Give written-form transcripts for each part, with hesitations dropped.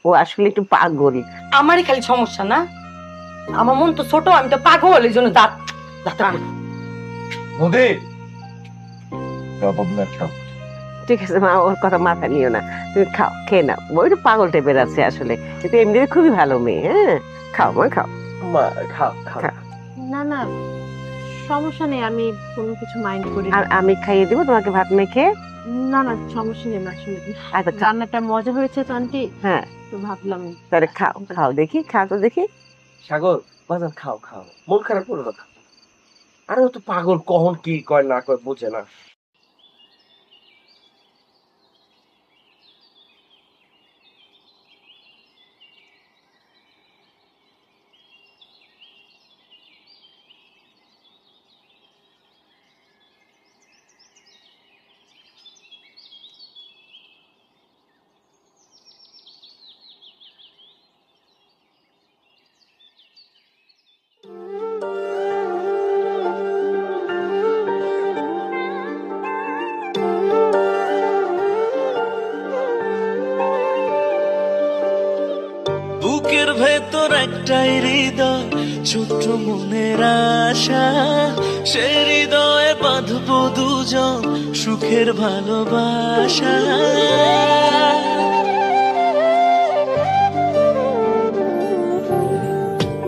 ও আসলে একটু পাগল। আমারই খালি সমস্যা না, আমার মন তো ছোট, আমি তো পাগল, এই জন্য দাঁত ঠিক আছে মা, ওর কথা মাথা নিও না, তুমি খাও, খেয়ে নাও। ও একটু পাগল টাইপের আছে আসলে, কিন্তু এমনিতে খুবই ভালো মেয়ে। হ্যাঁ, খাও মা, খাও। মা খাও খাও। খাও। না না, সমস্যা নেই, আমি কোনো কিছু মাইন্ড করি আর না। আমি খাইয়ে দিব তোমাকে ভাত মেখে। না না, সমস্যা নেই আসলে। আচ্ছা খাও। রান্নাটা মজা হয়েছে তো আন্টি, হ্যাঁ, তো ভাবলাম। তাহলে খাও, খাও দেখি, খাও তো দেখি। সাগর বাজার খাও খাও, মন খারাপ করো না। আরে ও তো পাগল, কখন কি কয় না কয় বোঝে না। বুকের ভেতর একটাই হৃদয়, ছোট্ট মনের আশা, সে হৃদয়ে বাঁধবো দুজন সুখের ভালোবাসা।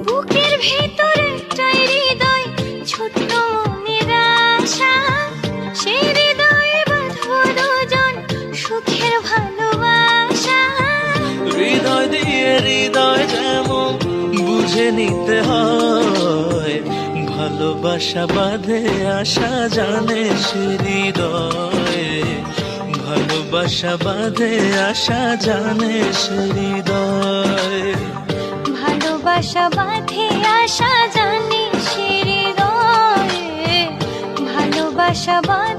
বুকের ভেতর একটাই হৃদয়, ছোট্ট মনের আশা, সেই হৃদয়ে বাঁধবো দুজন সুখের ভালোবাসা। হৃদয় দিয়ে হৃদয় যেমন বুঝে নিতে হয়, ভালোবাসা বাঁধে আশা জানে সে হৃদয়, ভালোবাসা বাঁধে আশা জানে সে হৃদয়। ভালোবাসা বাঁধে আশা জানি সে হৃদয়ে, ভালোবাসা বাঁধে